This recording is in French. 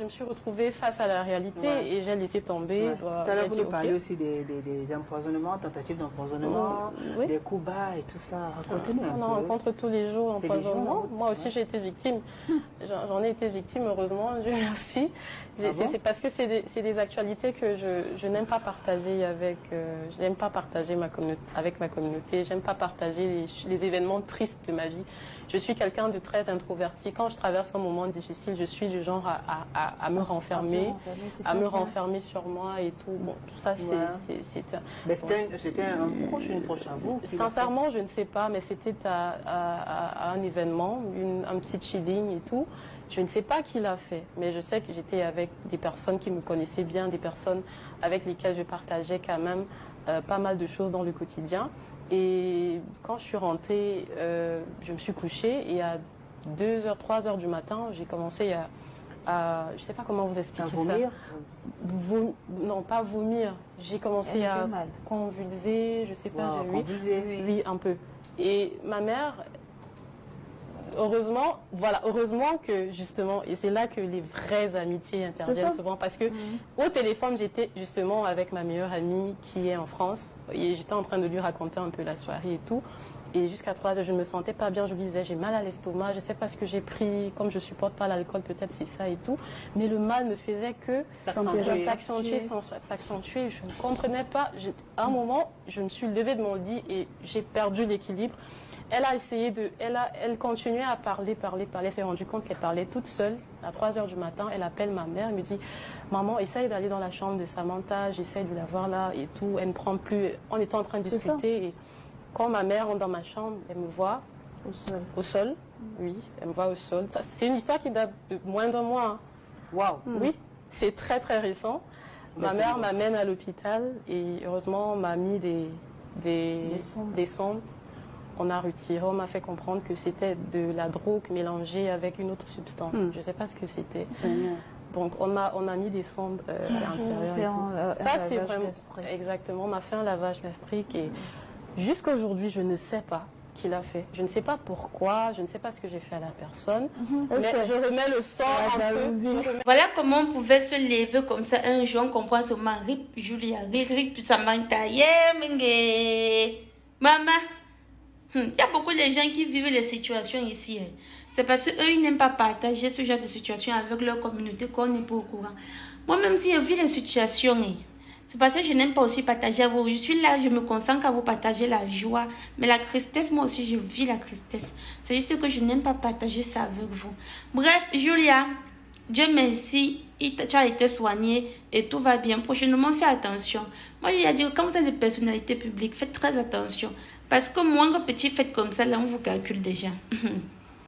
me suis retrouvée face à la réalité et j'ai laissé tomber. Ouais. Tout à l'heure, vous nous parlez aussi des empoisonnements, tentatives d'empoisonnement, des coups bas et tout ça. Racontez-nous un peu. On en rencontre tous les jours empoisonnement. Moi aussi, j'ai été victime. J'en ai été victime, heureusement, Dieu merci. C'est parce que c'est des actualités que je n'aime pas partager je n'aime pas partager avec ma communauté. J'aime pas partager les événements tristes de ma vie. Je suis quelqu'un de très introverti. Quand je traverse un moment difficile, je suis du genre à me renfermer, sur moi et tout. Bon, tout ça, c'était un proche, une proche à vous? Sincèrement, je ne sais pas, mais c'était à un événement, un petit chilling et tout. Je ne sais pas qui l'a fait, mais je sais que j'étais avec des personnes qui me connaissaient bien, des personnes avec lesquelles je partageais quand même pas mal de choses dans le quotidien. Et quand je suis rentrée, je me suis couchée et à 2h, 3h du matin, j'ai commencé à je ne sais pas comment vous expliquer vomir? Ça. Non, pas vomir. J'ai commencé à convulser, je ne sais pas. Oui, un peu. Et ma mère... Heureusement que justement, et c'est là que les vraies amitiés interviennent souvent, parce que au téléphone, j'étais justement avec ma meilleure amie qui est en France, et j'étais en train de lui raconter un peu la soirée et tout, et jusqu'à 3h, je ne me sentais pas bien, je lui disais, j'ai mal à l'estomac, je ne sais pas ce que j'ai pris, comme je ne supporte pas l'alcool, peut-être c'est ça et tout, mais le mal ne faisait que s'accentuer, je ne comprenais pas, à un moment, je me suis levée de mon lit et j'ai perdu l'équilibre. Elle a essayé elle continuait à parler, elle s'est rendue compte qu'elle parlait toute seule. À 3h du matin, elle appelle ma mère, elle me dit, maman, essaye d'aller dans la chambre de Samantha, j'essaie de la voir là et tout. Elle ne prend plus, on était en train de discuter. Et quand ma mère rentre dans ma chambre, elle me voit au sol. Oui, elle me voit au sol. C'est une histoire qui date de moins d'un mois. Hein. Waouh. Oui, c'est très très récent. Ma mère m'amène à l'hôpital et heureusement, on m'a mis des sondes. On a retiré, on m'a fait comprendre que c'était de la drogue mélangée avec une autre substance. Je ne sais pas ce que c'était. Donc on a mis des sondes à l'intérieur. Ça c'est vraiment exactement. On m'a fait un lavage gastrique et jusqu'à aujourd'hui je ne sais pas qui l'a fait. Je ne sais pas pourquoi, je ne sais pas ce que j'ai fait à la personne. Mais je remets le sort en peu. Voilà comment on pouvait se lever comme ça un jour. On comprend seulement Rip Julia, Rip Samantha, Maman. Il y a beaucoup de gens qui vivent les situations ici. C'est parce qu'eux, ils n'aiment pas partager ce genre de situation avec leur communauté qu'on n'est pas au courant. Moi-même, si je vis les situations, c'est parce que je n'aime pas aussi partager à vous. Je suis là, je me concentre à vous partager la joie. Mais la tristesse, moi aussi, je vis la tristesse. C'est juste que je n'aime pas partager ça avec vous. Bref, Julia, Dieu merci, tu as été soignée et tout va bien. Prochainement, fais attention. Moi, je lui ai dit, quand vous êtes des personnalités publiques, faites très attention. Parce que moindre petit fait comme ça, là, on vous calcule déjà.